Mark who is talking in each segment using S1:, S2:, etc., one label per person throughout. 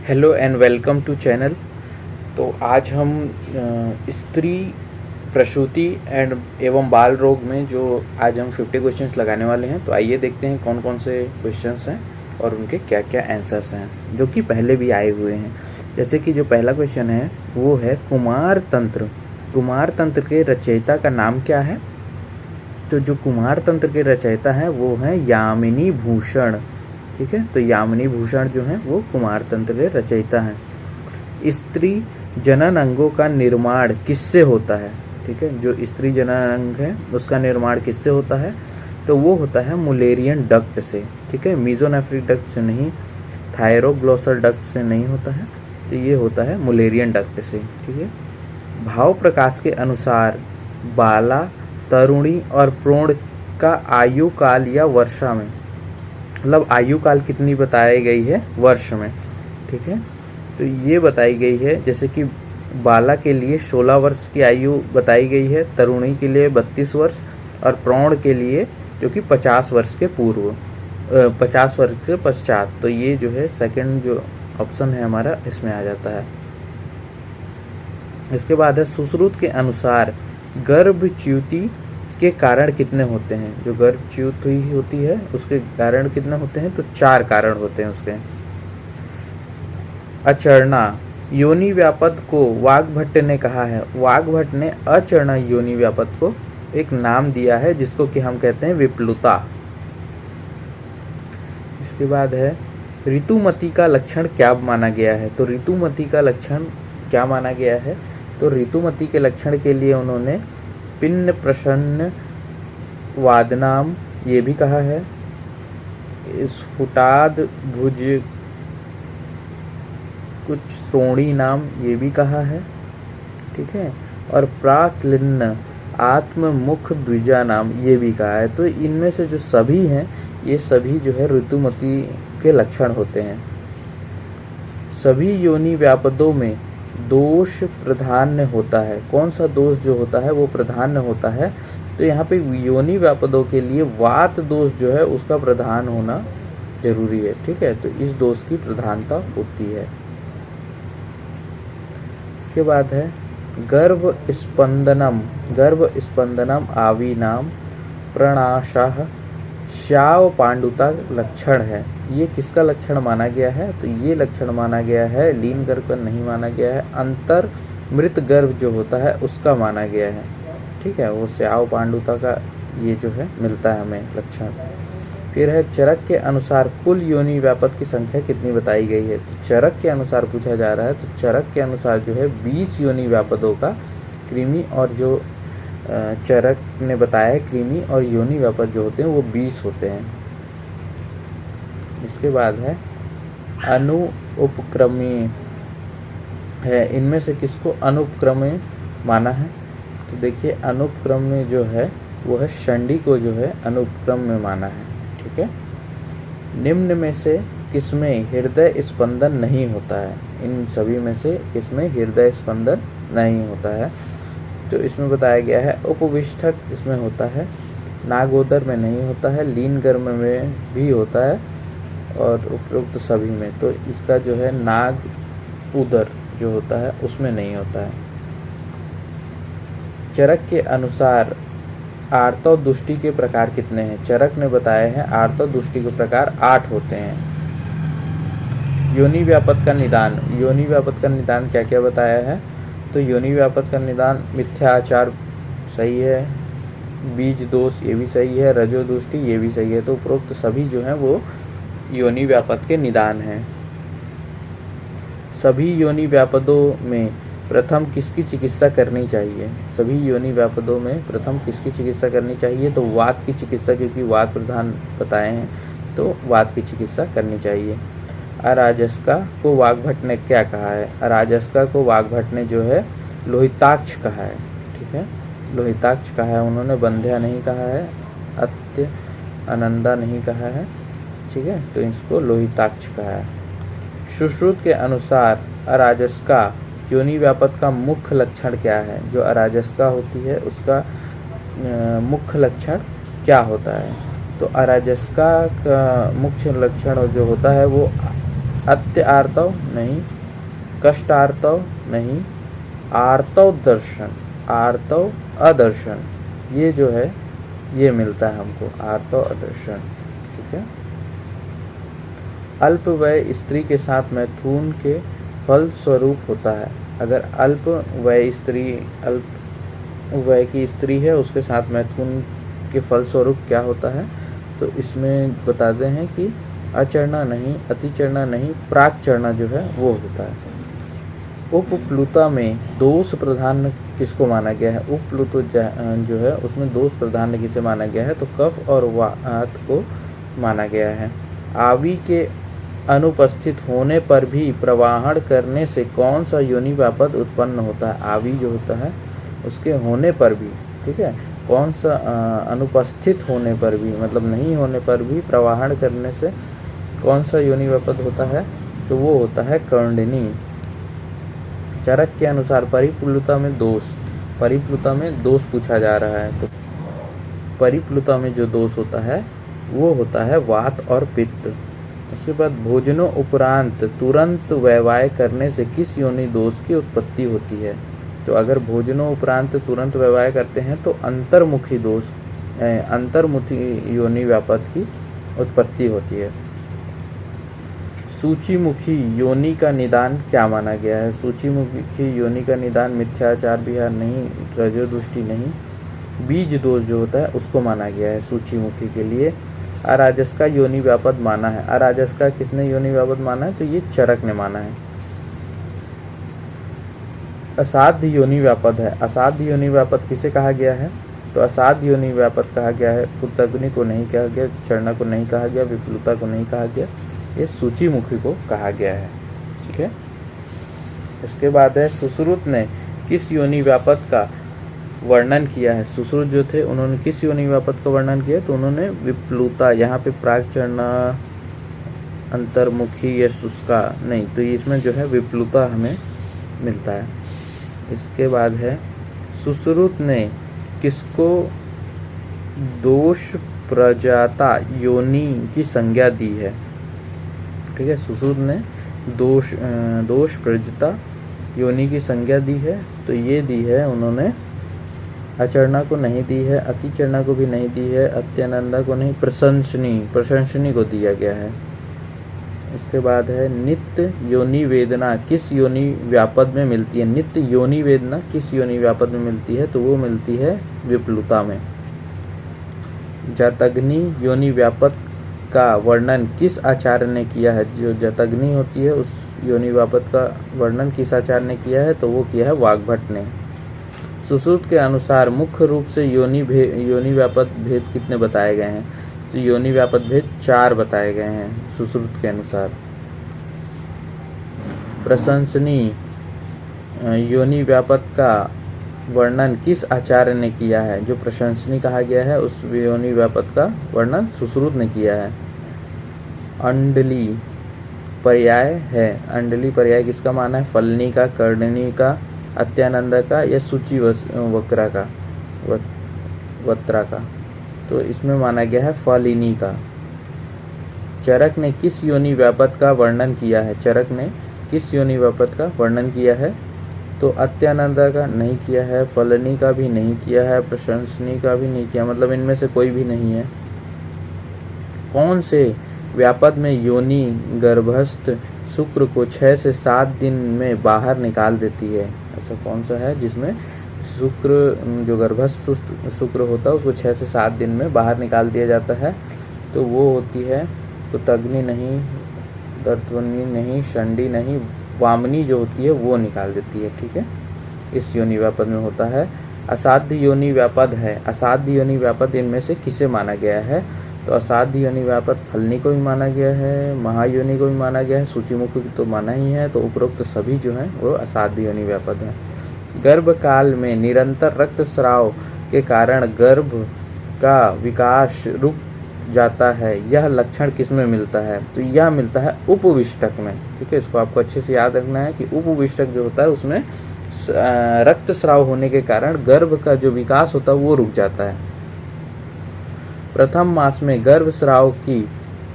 S1: Hello and welcome to channel. तो आज हम स्त्री प्रसूति एवं बाल रोग में जो आज हम 50 क्वेश्चंस लगाने वाले हैं। तो आइए देखते हैं कौन कौन से क्वेश्चंस हैं और उनके क्या क्या आंसर्स हैं जो कि पहले भी आए हुए हैं। जैसे कि जो पहला क्वेश्चन है वो है कुमार तंत्र। कुमार तंत्र के रचयिता का नाम क्या है? तो जो कुमार तंत्र के रचयिता हैं वो हैं यामिनी भूषण। ठीक है, तो यामिनी भूषण जो हैं वो कुमार तंत्र के रचयिता हैं। स्त्री जनन अंगों का निर्माण किससे होता है? ठीक है, जो स्त्री जनन अंग है उसका निर्माण किससे होता है? तो वो होता है मुलेरियन डक्ट से। ठीक है, मीजोनेफ्रिक डक्ट से नहीं, थायरोग्लोसल डक्ट से नहीं होता है, तो ये होता है मुलेरियन डक्ट से। ठीक है, भाव प्रकाश के अनुसार बाला, तरुणी और प्रौढ़ का आयु काल या वर्षा में, मतलब आयु काल कितनी बताई गई है? वर्ष में। ठीक है, तो ये बताई गई है जैसे कि बाला के लिए 16 वर्ष की आयु बताई गई है, तरुणी के लिए 32 वर्ष और प्रौढ़ के लिए जो कि 50 वर्ष के पूर्व 50 वर्ष के पश्चात। तो ये जो है सेकंड जो ऑप्शन है हमारा इसमें आ जाता है। इसके बाद है सुश्रुत के अनुसार गर्भच्युति के कारण कितने होते हैं? जो गर्भच्युति होती है उसके कारण कितने होते हैं? तो 4 कारण होते हैं उसके। अचरणा योनि व्यापद को वाग्भट्ट ने कहा है, वाग्भट्ट ने अचरणा योनि व्यापद को एक नाम दिया है जिसको कि हम कहते हैं विप्लुता। इसके बाद है ऋतुमती का लक्षण क्या माना गया है? तो ऋतुमती का लक्षण क्या माना गया है? तो ऋतुमती के लक्षण के लिए उन्होंने पिन्न प्रसन्न वादनाम ये भी कहा है, स्फुटाद भुज कुछ श्रोणी नाम ये भी कहा है। ठीक है, और प्राक्लिन्न आत्ममुख द्विजा नाम ये भी कहा है। तो इनमें से जो सभी हैं ये सभी जो है ऋतुमती के लक्षण होते हैं। सभी योनि व्यापदों में दोष प्राधान्य होता है। कौन सा दोष जो होता है वो प्राधान्य होता है? तो यहाँ पे योनि व्यापदों के लिए वात दोष जो है उसका प्रधान होना जरूरी है। ठीक है, तो इस दोष की प्रधानता होती है। इसके बाद है गर्भ स्पंदनम आविनाम प्रणाशः श्याव पांडुता लक्षण है। ये किसका लक्षण माना गया है? तो ये लक्षण माना गया है, लीन गर्भ का नहीं माना गया है, अंतर मृत गर्भ जो होता है उसका माना गया है। ठीक है, वो श्याव पांडुता का ये जो है मिलता है हमें लक्षण। फिर है चरक के अनुसार कुल योनि व्यापद की संख्या कितनी बताई गई है? तो चरक के अनुसार पूछा जा रहा है, तो चरक के अनुसार जो है 20 योनि व्यापदों का कृमि और जो चरक ने बताया है कृमि और योनि व्यापद जो होते हैं वो 20 होते हैं। इसके बाद है अनु उपक्रमी है, इनमें से किसको अनुपक्रमे माना है? तो देखिए अनुपक्रम में जो है वो है षंडी को जो है अनुपक्रम में माना है। ठीक है, निम्न में से किसमें हृदय स्पंदन नहीं होता है? इन सभी में से किसमें हृदय स्पंदन नहीं होता है? तो इसमें बताया गया है उपविष्ठक इसमें होता है, नागोदर में नहीं होता है, लीन गर्भ में भी होता है और उपरोक्त सभी में। तो इसका जो है नाग उदर जो होता है उसमें नहीं होता है। चरक के अनुसार आर्तव दुष्टि के प्रकार कितने हैं? चरक ने बताए हैं आर्तव दुष्टि के प्रकार 8 होते हैं। योनि व्यापद का निदान, योनि व्यापद का निदान क्या क्या बताया है? तो योनि व्यापद का निदान मिथ्याचार सही है, बीज दोष ये भी सही है, रजो दुष्टि ये भी सही है। तो उपरोक्त सभी जो हैं वो योनि व्यापद के निदान हैं। सभी योनि व्यापदों में प्रथम किसकी चिकित्सा करनी चाहिए? सभी योनि व्यापदों में प्रथम किसकी चिकित्सा करनी चाहिए? तो वात की चिकित्सा, क्योंकि वात प्रधान बताए हैं तो वात की चिकित्सा करनी चाहिए। अराजस्का को वाग्भट्ट ने क्या कहा है? अराजस्का को वाग्भट्ट ने जो है लोहिताक्ष कहा है। ठीक है, लोहिताक्ष कहा है उन्होंने, बंध्या नहीं कहा है, अत्य अनंदा नहीं कहा है। ठीक है, तो इसको लोहिताक्ष कहा है। सुश्रुत के अनुसार अराजस्का योनि व्यापद का मुख्य लक्षण क्या है? जो अराजस्का होती है उसका मुख्य लक्षण क्या होता है? तो अराजस्का का मुख्य लक्षण जो होता है वो अत्य आर्तव नहीं, कष्ट आर्तव नहीं, आर्तव दर्शन, आर्तव अदर्शन, ये जो है ये मिलता है हमको, आर्तव अदर्शन। ठीक है। अल्प वय स्त्री के साथ मैथुन के फल स्वरूप होता है। अगर अल्प वय की स्त्री है, उसके साथ मैथुन के फल स्वरूप क्या होता है, तो इसमें बताते हैं कि अचरना नहीं, अतिचरना नहीं, प्राक चरना जो है वो होता है। उपप्लुता में दोष प्रधान किसको माना गया है? उपप्लुत जो है उसमें दोष प्रधान किसे माना गया है, तो कफ और वात को माना गया है। आवी के अनुपस्थित होने पर भी प्रवाहन करने से कौन सा योनि व्यापद उत्पन्न होता है? आवी जो होता है उसके होने पर भी, ठीक है, कौन सा अनुपस्थित होने पर भी, मतलब नहीं होने पर भी प्रवाहन करने से कौन सा योनि व्यापद होता है, तो वो होता है कर्णिनी। चरक के अनुसार परिप्लुता में दोष पूछा जा रहा है, तो परिप्लुता में जो दोष होता है वो होता है वात और पित्त। उसके बाद भोजनों उपरांत तुरंत वैवाय करने से किस योनि दोष की उत्पत्ति होती है? तो अगर भोजनों उपरांत तुरंत वैवाय करते हैं तो अंतर्मुखी दोष, अंतर्मुखी योनि व्यापद की उत्पत्ति होती है। सूचीमुखी योनि का निदान क्या माना गया है? सूचीमुखी योनि का निदान मिथ्याचार विहार नहीं, रजोदुष्टि नहीं, बीज दोष जो होता है उसको माना गया है सूचीमुखी के लिए। अराजस का योनि व्यापद माना है। अराजस का किसने योनि व्यापद माना है? तो ये चरक ने माना है। असाध्य योनि व्यापद है। असाध्य योनि व्यापद किसे कहा गया है? तो असाध्य योनि व्यापद कहा गया है पुतग्नि को नहीं कहा गया, चरना को नहीं कहा गया, विप्लुता को नहीं कहा गया, ये सूचीमुखी को कहा गया है। ठीक है। इसके बाद है सुश्रुत ने किस योनि व्यापद का वर्णन किया है? सुश्रुत जो थे उन्होंने किस योनि व्यापद का वर्णन किया? तो उन्होंने विप्लुता, यहाँ पे प्राक चरना, अंतर्मुखी या शुष्का नहीं, तो इसमें जो है विप्लुता हमें मिलता है। इसके बाद है सुश्रुत ने किसको दोष प्रजाता योनि की संज्ञा दी है? ठीक है, सुश्रुत ने दोष प्रजाता योनि की संज्ञा दी है, तो ये दी है उन्होंने, अचरना को नहीं दी है, अतिचरना को भी नहीं दी है, अत्यानंदा को नहीं, प्रशंसनी को दिया गया है। इसके बाद है नित्य योनि वेदना किस योनि व्यापद में मिलती है? नित्य योनि वेदना किस योनि व्यापद में मिलती है? तो वो मिलती है विप्लुता में। जतग्नि योनि व्यापद का वर्णन किस आचार्य ने किया है? जो जतग्नि होती है उस योनि व्यापद का वर्णन किस आचार्य ने किया है? तो वो किया है वाग्भट ने। सुश्रुत के अनुसार मुख्य रूप से योनि व्यापद भेद कितने बताए गए हैं? तो योनि व्यापद भेद 4 बताए गए हैं सुश्रुत के अनुसार। प्रशंसनीय योनि व्यापद का वर्णन किस आचार्य ने किया है? जो प्रशंसनीय कहा गया है उस योनि व्यापद का वर्णन सुश्रुत ने किया है। अंडली पर्याय है। अंडली पर्याय किसका माना है? फलनी का, कर्णनी का, अत्यानंद का या सूची वक्रा का, वत्रा का। तो इसमें माना गया है फलिनी का। चरक ने किस योनि व्यापद का वर्णन किया है? चरक ने किस योनि व्यापद का वर्णन किया है? तो अत्यानंद का नहीं किया है, फलनी का भी नहीं किया है, प्रशंसनी का भी नहीं किया, मतलब इनमें से कोई भी नहीं है। कौन से व्यापद में योनि गर्भस्थ शुक्र को 6 से 7 दिन में बाहर निकाल देती है? ऐसा कौन सा है जिसमें शुक्र, जो गर्भस्थ शुक्र होता है उसको 6 से 7 दिन में बाहर निकाल दिया जाता है? तो वो होती है पुतग्नि नहीं, दर्तवनी नहीं, षंडी नहीं, वामनी जो होती है वो निकाल देती है। ठीक है, इस योनि व्यापद में होता है। असाध्य योनि व्यापद है। असाध्य योनि व्यापद इनमें से किसे माना गया है? तो असाध्य योनि व्यापद फलनी को भी माना गया है, महायोनि को भी माना गया है, सूचीमुखी को तो माना ही है, तो उपरोक्त सभी जो हैं वो असाध्य योनि व्यापद हैं। गर्भ काल में निरंतर रक्तस्राव के कारण गर्भ का विकास रुक जाता है, यह लक्षण किसमें मिलता है? तो यह मिलता है उपविष्टक में। ठीक है, इसको आपको अच्छे से याद रखना है कि उपविष्टक जो होता है उसमें रक्तस्राव होने के कारण गर्भ का जो विकास होता है वो रुक जाता है। प्रथम मास में गर्भस्राव की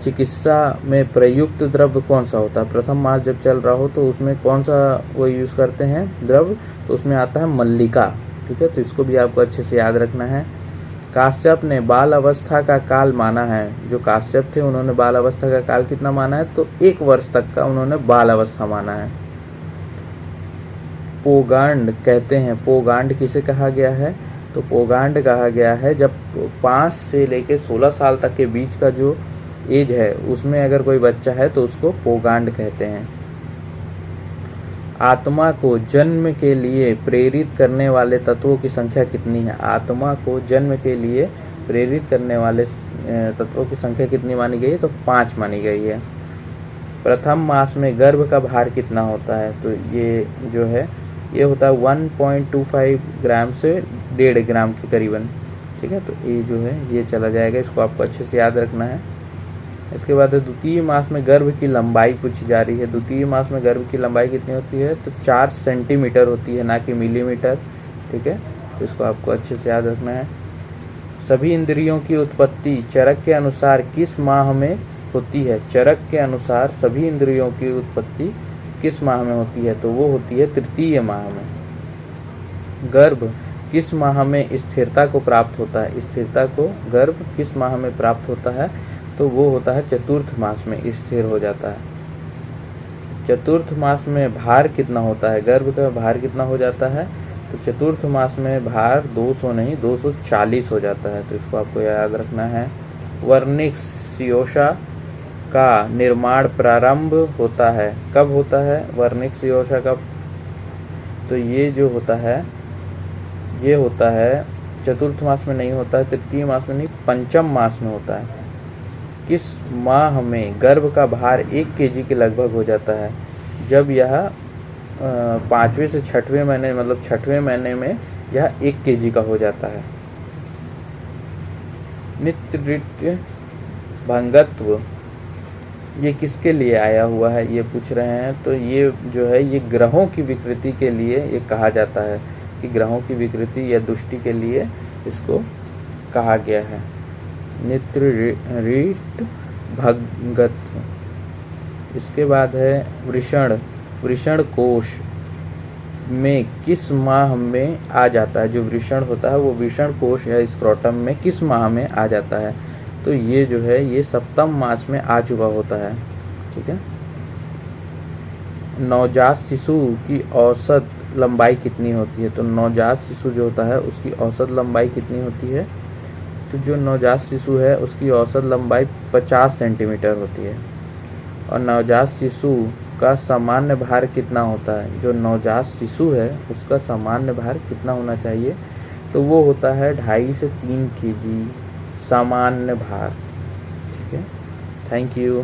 S1: चिकित्सा में प्रयुक्त द्रव्य कौन सा होता है? प्रथम मास जब चल रहा हो तो उसमें कौन सा वो यूज़ करते हैं द्रव्य? तो उसमें आता है मल्लिका। ठीक है, तो इसको भी आपको अच्छे से याद रखना है। काश्यप ने बाल अवस्था का काल माना है। जो काश्यप थे उन्होंने बाल अवस्था का काल कितना माना है? तो 1 वर्ष तक का उन्होंने बाल अवस्था माना है। पोगांड कहते हैं, पोगांड किसे कहा गया है? तो पोगांड कहा गया है जब 5 से लेकर 16 साल तक के बीच का जो एज है उसमें अगर कोई बच्चा है तो उसको पोगांड कहते हैं। आत्मा को जन्म के लिए प्रेरित करने वाले तत्वों की संख्या कितनी है? आत्मा को जन्म के लिए प्रेरित करने वाले तत्वों की संख्या कितनी मानी गई है? तो 5 मानी गई है। प्रथम मास में गर्भ का भार कितना होता है? तो ये जो है ये होता है 1.25 ग्राम से 1.5 ग्राम के करीबन। ठीक है, तो ये जो है ये चला जाएगा, इसको आपको अच्छे से याद रखना है। इसके बाद द्वितीय मास में गर्भ की लंबाई पूछी जा रही है। द्वितीय मास में गर्भ की लंबाई कितनी होती है? तो 4 सेंटीमीटर होती है, ना कि मिलीमीटर। ठीक है, तो इसको आपको अच्छे से याद रखना है। सभी इंद्रियों की उत्पत्ति चरक के अनुसार किस माह में होती है? चरक के अनुसार सभी इंद्रियों की उत्पत्ति किस माह में होती है? तो वो होती है तृतीय माह में। गर्भ किस माह में स्थिरता को प्राप्त होता है? स्थिरता को गर्भ किस माह में प्राप्त होता है? तो वो होता है चतुर्थ मास में स्थिर हो जाता है। चतुर्थ मास में भार कितना होता है? गर्भ का भार कितना हो जाता है? तो चतुर्थ मास में भार 200 नहीं 240 हो जाता है, तो इसको आपको याद रखना है। वर्निक्सियोसा का निर्माण प्रारंभ होता है कब होता है? वर्निक्सियोसा का तो ये जो होता है ये होता है चतुर्थ मास में नहीं होता है, तृतीय मास में नहीं, पंचम मास में होता है। किस माह में गर्भ का भार 1 केजी के लगभग हो जाता है? जब यह 5वें से 6वें महीने मतलब 6वें महीने में यह 1 केजी का हो जाता है। नित्य भंगत्व ये किसके लिए आया हुआ है ये पूछ रहे हैं। तो ये जो है ये ग्रहों की विकृति के लिए ये कहा जाता है कि ग्रहों की विकृति या दुष्टि के लिए इसको कहा गया है। नित्रिट भंगत्व। इसके बाद है वृषण। वृषण कोश में किस माह में आ जाता है? जो वृषण होता है वो वृषण कोश या स्क्रोटम में किस माह में आ जाता है? तो ये जो है ये सप्तम मास में आ चुका होता है। ठीक है, नवजात शिशु की औसत लंबाई कितनी होती है? तो नवजात शिशु जो होता है उसकी औसत लंबाई कितनी होती है? तो जो नवजात शिशु है उसकी औसत लंबाई 50 सेंटीमीटर होती है। और नवजात शिशु का सामान्य भार कितना होता है? जो नवजात शिशु है उसका सामान्य भार कितना होना चाहिए? तो वो होता है 2.5 से 3 केजी सामान्य भार। ठीक है, थैंक यू।